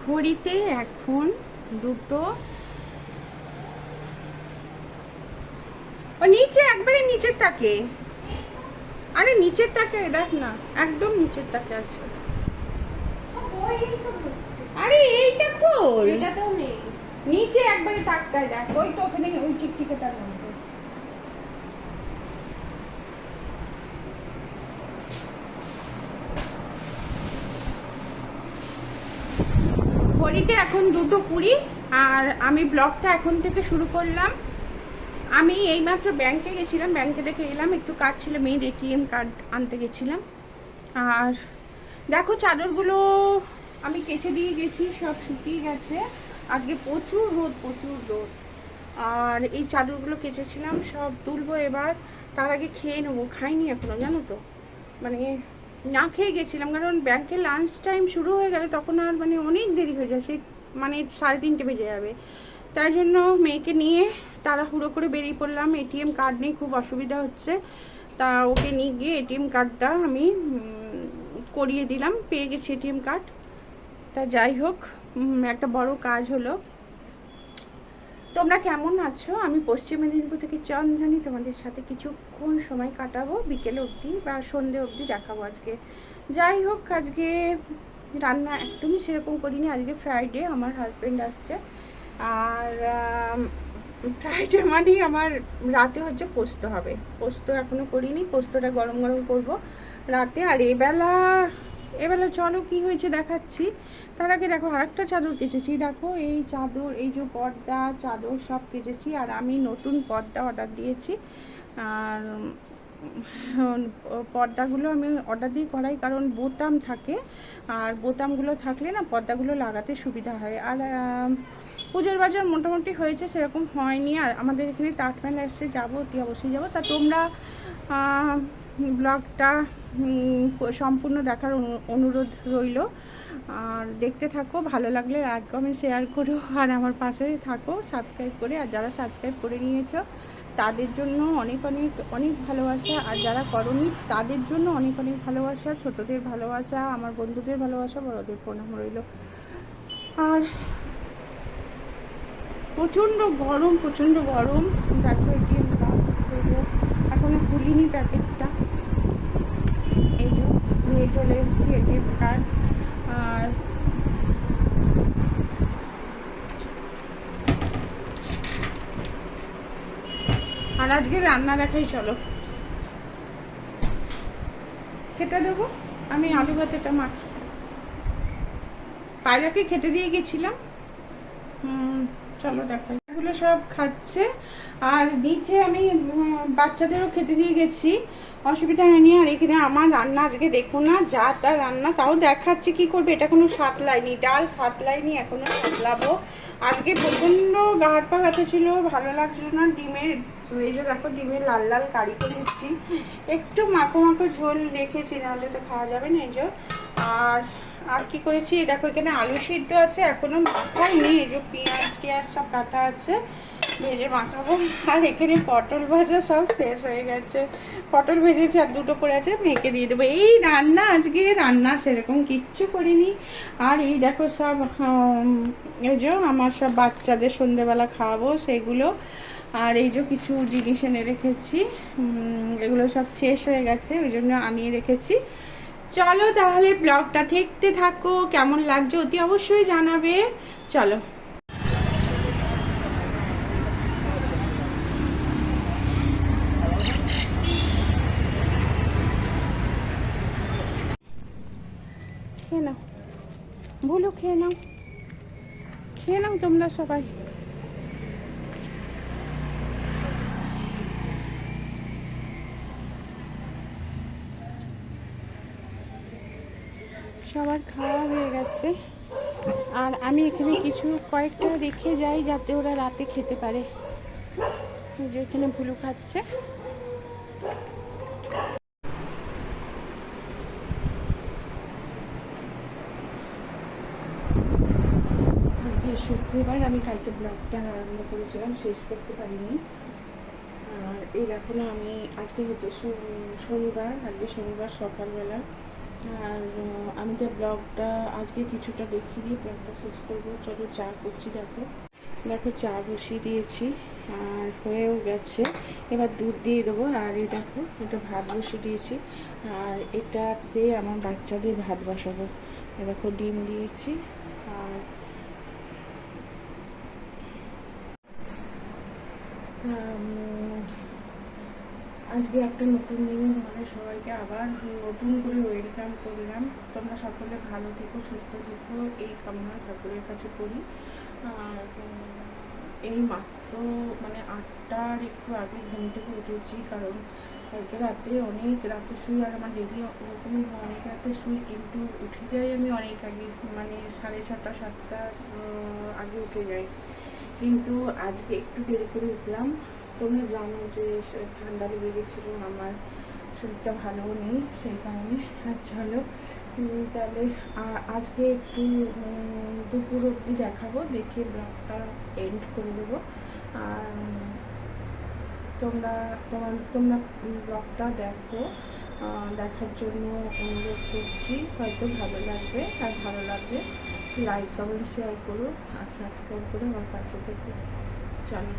ঘড়িতে এখন দুটো, ও নিচে একবারে নিচের তাকে, আরে নিচের তাকে দেখ না, একদম নিচের তাকে আছে। আরে এইটা খোল, এটাতেও নেই। নিচে একবারে তাকটায় দেখ, ওই তো ওখানে ওই চিকচিকেটার মধ্যে। ঘড়িতে এখন 2:20 আর আমি ব্লগটা এখন থেকে শুরু করলাম। আমি এইমাত্র ব্যাংকে গেছিলাম, ব্যাংকে দেখে এলাম, একটু কাজ ছিল, মেয়ের এটিএম কার্ড আনতে গেছিলাম। আর দেখো চাদরগুলো আমি কেচে দিয়ে গেছি, সব শুকিয়ে গেছে। আজকে প্রচুর রোদ, প্রচুর রোদ। আর এই চাদরগুলো কেচেছিলাম, সব তুলবো এবার। তার আগে খেয়ে নেবো, খাইনি এখনো, জানো তো, মানে না খেয়ে গেছিলাম, কারণ ব্যাংকে লাঞ্চ টাইম শুরু হয়ে গেলে তখন আর মানে অনেক দেরি হয়ে যায়, সেই মানে 3:30 বেজে যাবে। তাই জন্য মেয়েকে নিয়ে তাড়াহুড়ো করে বেরিয়ে পড়লাম। এটিএম কার্ড নিয়ে খুব অসুবিধা হচ্ছে, তা ওকে নিয়ে গিয়ে এটিএম কার্ডটা আমি করিয়ে দিলাম, পেয়ে গেছি এটিএম কার্ড। তা যাই হোক, একটা বড় কাজ হলো। তোমরা কেমন আছো? আমি পশ্চিম মেদিনীপুর থেকে চন্দ্রানী তোমাদের সাথে কিছুক্ষণ সময় কাটাবো, বিকেল অবধি বা সন্ধে অবধি দেখাবো আজকে। যাই হোক, আজকে রান্না একদমই সেরকম করিনি। আজকে ফ্রাইডে, আমার হাজব্যান্ড আসছে। আর ফ্রাইডে মানেই আমার রাতে হচ্ছে পোস্ত হবে। পোস্ত এখনও করিনি, পোস্তটা গরম গরম করব রাতে। আর এবেলা চলো কি হয়েছে দেখাচ্ছি। তার আগে দেখো আরেকটা চাদর কেচেছি, দেখো এই চাদর, এই যে পর্দা চাদর সব কেচেছি। আর আমি নতুন পর্দা অর্ডার দিয়েছি। আর পর্দাগুলো আমি অর্ডার দিয়ে করাই, কারণ বোতাম থাকে, আর বোতামগুলো থাকলে না পর্দাগুলো লাগাতে সুবিধা হয়। আর পুজোর বাজার মোটামুটি হয়েছে, সেরকম হয়নি। আর আমাদের এখানে তাঁতমেলা এসছে, যাবো, অতি অবশ্যই যাবো। তা তোমরা ব্লগটা সম্পূর্ণ দেখার অনুরোধ রইল। আর দেখতে থাকো, ভালো লাগলে লাইক কমেন্ট শেয়ার করো, আর আমার পাশে থাকো সাবস্ক্রাইব করে। আর যারা সাবস্ক্রাইব করে নিয়েছো তাদের জন্য অনেক অনেক অনেক ভালোবাসা, আর যারা করনি তাদের জন্য অনেক অনেক ভালোবাসা। ছোটদের ভালোবাসা, আমার বন্ধুদের ভালোবাসা, বড়দের প্রণাম রইল। আর প্রচণ্ড গরম, প্রচণ্ড গরম। দেখো এটিএম কার্ড এখনো খুলিনি প্যাকেটটা, এই যে নিয়ে চলে এসেছি এটিএম কার্ড। আর আজকে রান্না দেখাই, চলো খেতে দেবো। আমি আলু ভাতেটা মাখি, পায়রাকে খেতে দিয়ে গেছিলাম। চলো দেখাই, এগুলো সব খাচ্ছে। আর নিচে আমি বাচ্চাদেরও খেতে দিয়ে গেছি, অসুবিধা হয়নি। আর এখানে আমার রান্না আজকে দেখো না, যা তা রান্না, তাও দেখাচ্ছি। কি করবে, এটা কোনো সাতলাইনি, ডাল সাতলাইনি, এখনো সাতলাবো। আজকে প্রচণ্ড গা হাত পা ব্যথা ছিল, ভালো লাগছিল না। ডিমের, এই যে দেখো ডিমের লাল লাল কারি করে দিচ্ছি, একটু মাখো মাখো ঝোল রেখেছি, নাহলে তো খাওয়া যাবে না। এই যে আর কি করেছি, দেখো এখানে আলু সিদ্ধ আছে, এখনো মাখাইনি। এই যে পেঁয়াজ টিয়াজ সব কাটা আছে, ভেজে মাখাবো। আর এখানে পটল ভাজা সব শেষ হয়ে গেছে, পটল ভেজেছি আর দুটো পড়ে আছে, মেখে দিয়ে দেবো। এই রান্না, আজকে রান্না সেরকম কিচ্ছু করিনি। আর এই দেখো সব এই যে আমার সব বাচ্চাদের সন্ধেবেলা খাওয়াবো সেগুলো। আর এই যে কিছু জিনিস এনে রেখেছি, এগুলো সব শেষ হয়ে গেছে, ওই জন্য আনিয়ে রেখেছি। চলো তাহলে ব্লগটা দেখতে থাকো, কেমন লাগছে অতি অবশ্যই জানাবে। চলো, খেয়ে নাও, ভুলু খেয়ে নাও, খেয়ে নাও তোমরা সবাই। সবার খাওয়া হয়ে গেছে। আর আমি এখানে কিছু কয়েকটা রেখে যাই, যাতে ওরা রাতে খেতে পারে। যে এখানে ভুলু খাচ্ছে। শুক্রবার, আমি কালকে ব্লগটা আরম্ভ করেছিলাম, শেষ করতে পারিনি। আর এই দেখো না, আমি আজকে হচ্ছে শনিবার, আজকে শনিবার সকালবেলা। আর আমি তোমাদের ব্লগটা আজকে কিছুটা দেখিয়ে দিয়ে ব্লগটা শেষ করবো। চলো চা করছি, দেখো দেখো চা বসিয়ে দিয়েছি আর হয়েও গেছে। এবার দুধ দিয়ে দেবো। আর এই দেখো এটা ভাত বসিয়ে দিয়েছি, আর এটাতে আমার বাচ্চাদের ভাত বসাবো। এ দেখো ডিম দিয়েছি। আর আজকে একটা নতুন দিনে তোমাদের সবাইকে আবার নতুন করে ওয়েলকাম করলাম। তোমরা সকলে ভালো থেকো, সুস্থ থেকো, এই কামনা ঠাকুরের কাছে করি। আর এই মাত্র মানে 8টার একটু আগে ঘুম থেকে উঠেছি, কারণ কালকে রাতে অনেক রাতে শুই। আর আমার ডেলি ওরকমই অনেক রাতে শুই, কিন্তু উঠে যাই আমি অনেক আগে, মানে 6:30 7টার আগে উঠে যাই। কিন্তু আজকে একটু দেরি করে উঠলাম। তোমরা জানো যে ঠান্ডা লেগে গেছিলো, আমার শরীরটা ভালোও নেই, সেই কারণে। আচ্ছা হলো তাহলে আজকে একটু দুপুর অবধি দেখাবো, দেখে ব্লগটা এন্ড করে দেবো। আর তোমরা ব্লগটা দেখো, দেখার জন্য অনুরোধ করছি। হয়তো ভালো লাগবে, আর ভালো লাগবে লাইক কমেন্ট শেয়ার করো, আর সাবস্ক্রাইব করে আমার পাশে থেকে চলো।